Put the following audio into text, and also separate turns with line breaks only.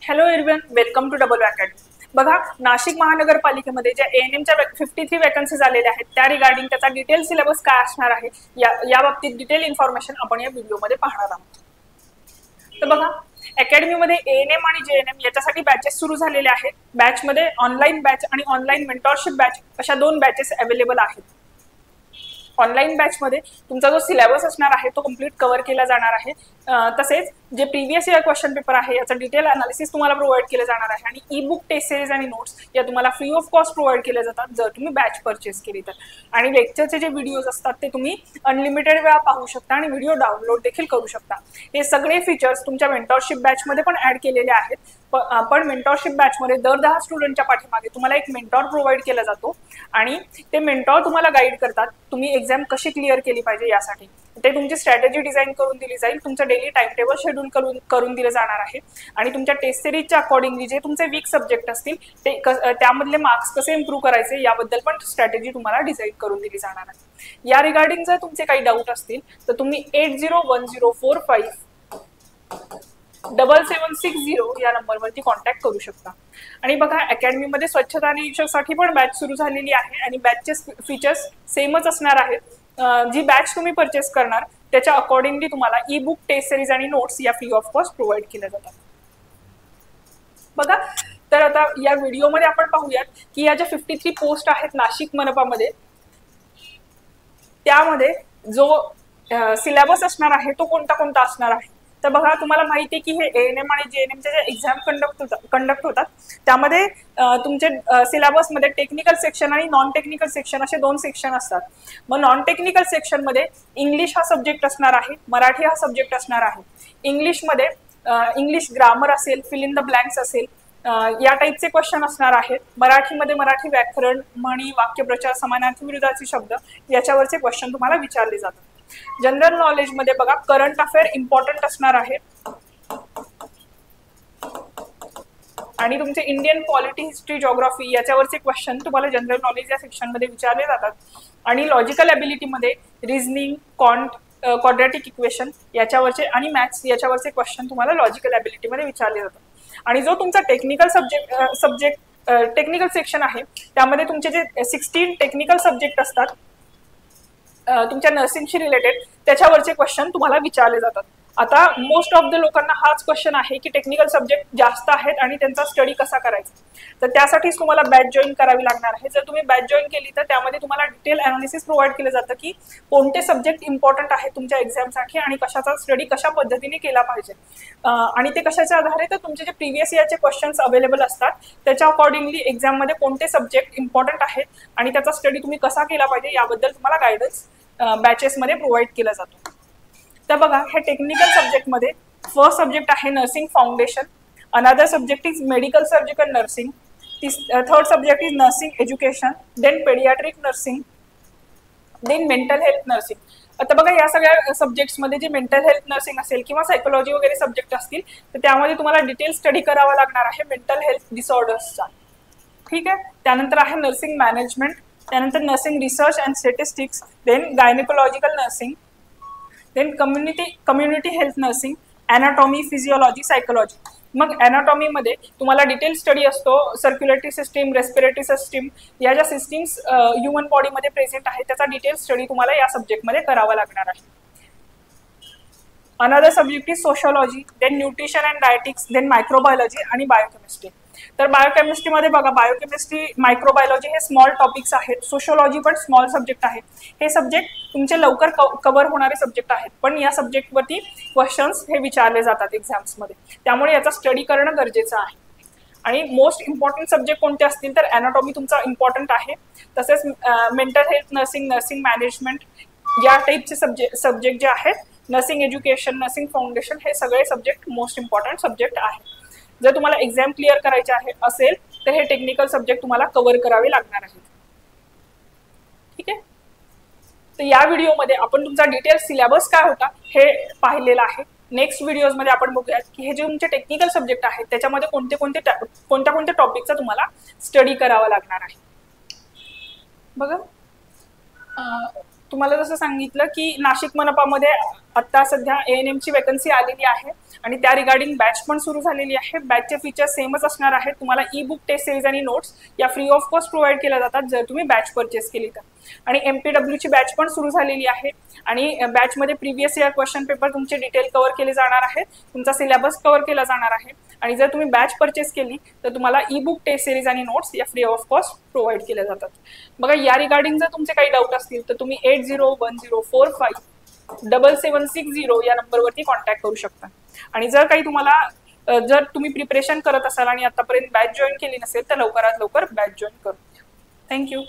Hello everyone, welcome to double academy. बघा, नाशिक महानगरपालिकेमध्ये ज्या एएनएमच्या 53 vacancies आलेल्या आहेत त्या रिगार्डिंग त्याचा डिटेल सिलेबस काय असणार आहे या बाबतीत डिटेल इन्फॉर्मेशन आपण या व्हिडिओमध्ये पाहणार आहोत। तर बघा, अकॅडमीमध्ये एएनएम आणि जेएनएम याच्यासाठी बॅचेस सुरू झालेले आहेत। बॅचमध्ये ऑनलाईन बॅच आणि ऑनलाईन मेंटॉरशिप बॅच अशा दोन बॅचेस अवेलेबल आहेत। ऑनलाईन बॅचमध्ये तुमचा जो सिलेबस असणार आहे तो कंप्लीट कव्हर केला जाणार आहे। तसेच जे प्रीवियस इयर क्वेश्चन पेपर आहे याचा डिटेल अनालिसिस तुम्हाला प्रोव्हाइड केलं जाणार आहे आणि ई बुक टेस्ट सिरीज आणि नोट्स या तुम्हाला फ्री ऑफ कॉस्ट प्रोव्हाइड केले जातात जर तुम्ही बॅच परचेस केली तर। आणि लेक्चरचे जे व्हिडिओज असतात ते तुम्ही अनलिमिटेड वेळा पाहू शकता आणि व्हिडिओ डाउनलोड देखील करू शकता। हे सगळे फीचर्स तुमच्या मेंटॉरशिप बॅचमध्ये पण ऍड केलेले आहेत। पण मेंटॉरशिप बॅचमध्ये दर 10 स्टुडंटच्या पाठीमागे तुम्हाला एक मेंटॉर प्रोव्हाइड केला जातो आणि ते मेंटॉर तुम्हाला गाईड करतात तुम्ही एक्झाम कशी क्लिअर केली पाहिजे यासाठी। ते तुमची स्ट्रॅटेजी डिझाईन करून दिली जाईल, तुमचं डेली टाइम टेबल शेड्यूल करून दिलं जाणार आहे आणि तुमच्या टेस्ट सिरीजच्या अकॉर्डिंगली जे तुमचे वीक सब्जेक्ट असतील ते त्यामधले मार्क्स कसे इम्प्रूव्ह करायचे याबद्दल पण स्ट्रॅटेजी तुम्हाला डिझाईन करून दिली जाणार आहे। या रिगार्डिंग जर तुमचे काही डाऊट असतील तर तुम्ही 8010457760 या नंबरवरती कॉन्टॅक्ट करू शकता। आणि बघा, अकॅडमीमध्ये स्वच्छता निरीक्षकासाठी पण बॅच सुरू झालेली आहे आणि बॅचचे फीचर्स सेमच असणार आहेत। जी बॅच तुम्ही परचेस करणार त्याच्या अकॉर्डिंगली तुम्हाला ई बुक टेस्ट सिरीज आणि नोट्स या फ्री ऑफ कॉस्ट प्रोव्हाइड केल्या जातात। बघा, तर आता या व्हिडिओमध्ये आपण पाहूयात की या ज्या 53 पोस्ट आहेत नाशिक मनपामध्ये त्यामध्ये जो सिलेबस असणार आहे तो कोणता कोणता असणार आहे। तर बघा, तुम्हाला माहिती आहे की हे एएनएम आणि जेएनएमचे जे एक्झाम कंडक्ट होतात त्यामध्ये तुमचे सिलेबसमध्ये टेक्निकल सेक्शन आणि नॉन टेक्निकल सेक्शन असे दोन सेक्शन असतात। मग नॉन टेक्निकल सेक्शनमध्ये इंग्लिश हा सब्जेक्ट असणार आहे, मराठी हा सब्जेक्ट असणार आहे। इंग्लिशमध्ये इंग्लिश ग्रामर असेल, फिल इन द ब्लँक्स असेल, या टाईपचे क्वेश्चन असणार आहेत। मराठीमध्ये मराठी व्याकरण, म्हणी, वाक्यप्रचार, समानार्थी विरुद्धाचे शब्द याच्यावरचे क्वेश्चन तुम्हाला विचारले जातात। जनरल नॉलेज मध्ये बघा, करंट अफेअर इम्पॉर्टंट असणार आहे आणि तुमचे इंडियन पॉलिटी, हिस्ट्री, जिओग्राफी याच्यावरचे क्वेश्चन तुम्हाला जनरल नॉलेज या सेक्शन मध्ये विचारले जातात। आणि लॉजिकल एबिलिटी मध्ये रिझनिंग, क्वाड्रॅटिक इक्वेशन याच्यावरचे आणि मॅथ्स याच्यावरचे क्वेश्चन तुम्हाला लॉजिकल एबिलिटी मध्ये विचारले जातात। आणि जो तुमचा टेक्निकल सेक्शन आहे त्यामध्ये तुमचे जे 16 टेक्निकल सब्जेक्ट असतात तुमच्या नर्सिंगशी रिलेटेड त्याच्यावरचे क्वेश्चन तुम्हाला विचारले जातात। आता मोस्ट ऑफ द लोकांना हाच क्वेश्चन आहे की टेक्निकल सब्जेक्ट जास्त आहेत आणि त्यांचा स्टडी कसा करायचा। तर त्यासाठीच तुम्हाला बॅच जॉईन करावी लागणार आहे। जर तुम्ही बॅच जॉईन केली तर त्यामध्ये तुम्हाला डिटेल अनालिसिस प्रोव्हाइड केलं जातं की कोणते सब्जेक्ट इम्पॉर्टंट आहेत तुमच्या एक्झामसाठी आणि कशाचा स्टडी कशा पद्धतीने केला पाहिजे। आणि ते कशाच्या आधारे, तर तुमचे जे प्रीवियस इयरचे क्वेश्चन्स अवेलेबल असतात त्याच्या अकॉर्डिंगली एक्झाममध्ये कोणते सब्जेक्ट इम्पॉर्टंट आहेत आणि त्याचा स्टडी तुम्हाला कसा केला पाहिजे याबद्दल तुम्हाला गायडन्स बॅचेसमध्ये प्रोव्हाइड केला जातो। तर बघा, हे टेक्निकल सब्जेक्टमध्ये फर्स्ट सब्जेक्ट आहे nursing foundation, another subject is medical surgical nursing, third subject is nursing education, then paediatric nursing, then mental health nursing. आता बघा, या सगळ्या सब्जेक्ट्समध्ये जे मेंटल हेल्थ नर्सिंग असेल किंवा सायकोलॉजी वगैरे सब्जेक्ट असतील तर त्यामध्ये तुम्हाला डिटेल स्टडी करावा लागणार आहे मेंटल हेल्थ डिसऑर्डर्सचा। ठीक आहे, त्यानंतर आहे नर्सिंग मॅनेजमेंट, त्यानंतर nursing research and statistics, then gynaecological nursing, then community health nursing, anatomy, physiology, psychology. मग ॲनाटॉमीमध्ये तुम्हाला डिटेल स्टडी असतो सर्क्युलेटरी सिस्टीम, रेस्पिरेटरी सिस्टीम या ज्या सिस्टीम्स ह्युमन बॉडीमध्ये प्रेझेंट आहे त्याचा डिटेल स्टडी तुम्हाला या सब्जेक्टमध्ये करावा लागणार आहे। Another subject is sociology, then nutrition and dietetics, then microbiology आणि बायोकेमिस्ट्री। तर बायोकेमिस्ट्रीमध्ये बघा, बायोकेमिस्ट्री, मायक्रोबायोलॉजी हे स्मॉल टॉपिक्स आहेत, सोशोलॉजी पण स्मॉल सब्जेक्ट आहे। हे सब्जेक्ट तुमचे लवकर कव्हर होणारे सब्जेक्ट आहेत, पण या सब्जेक्टवरती क्वेश्चन्स हे विचारले जातात एक्झाम्समध्ये, त्यामुळे याचा स्टडी करणं गरजेचं आहे। आणि मोस्ट इम्पॉर्टंट सब्जेक्ट कोणते असतील तर ॲनाटॉमी तुमचा इम्पॉर्टंट आहे, तसेच mental health nursing, nursing management या टाईपचे सब्जेक्ट जे आहेत, नर्सिंग एज्युकेशन, नर्सिंग फाउंडेशन हे सगळे सब्जेक्ट मोस्ट इम्पॉर्टंट सब्जेक्ट आहेत। जर तुम्हाला एक्झाम क्लिअर करायचे आहे असेल तर हे टेक्निकल सब्जेक्ट तुम्हाला कव्हर करावे लागणार आहेत। ठीक आहे, तर या व्हिडिओमध्ये आपण तुमचा डिटेल सिलेबस काय होता हे पाहिलेलं आहे। नेक्स्ट व्हिडिओजमध्ये आपण बघूयात की हे जे तुमचे टेक्निकल सब्जेक्ट आहेत त्याच्यामध्ये कोणत्या टॉपिकचा तुम्हाला स्टडी करावा लागणार आहे। बघा, तुम्हाला जसं सांगितलं की नाशिक मनपामध्ये आता सध्या ANM ची वेकन्सी आलेली आहे आणि त्या रिगार्डिंग बॅच पण सुरू झालेली आहे. बॅचचे फीचर्स सेमच असणार आहेत. तुम्हाला ई बुक, टेस्ट सिरीज आणि नोट्स या फ्री ऑफ कॉस्ट प्रोव्हाइड केल्या जातात जर तुम्ही बॅच परचेस केली तर. आणि MPW ची बॅच पण सुरू झालेली आहे आणि बॅचमध्ये प्रिव्हियस इयर क्वेश्चन पेपर तुमचे डिटेल कव्हर केले जाणार आहेत, तुमचा सिलेबस कव्हर केला जाणार आहे. आणि जर तुम्ही बॅच परचेस केली तर तुम्हाला ई बुक, टेस्ट सिरीज आणि नोट्स या फ्री ऑफ कॉस्ट प्रोव्हाइड केल्या जातात. बघा, या रिगार्डिंग जर तुमचे काही डाऊट असतील तर तुम्ही 8010457760 या नंबरवरती कॉन्टॅक्ट करू शकता. आणि जर काही तुम्हाला जर तुम्ही प्रिपरेशन करत असाल आणि आतापर्यंत बॅच जॉईन केली नसेल तर लवकरात लवकर बॅच जॉईन करू. थँक्यू.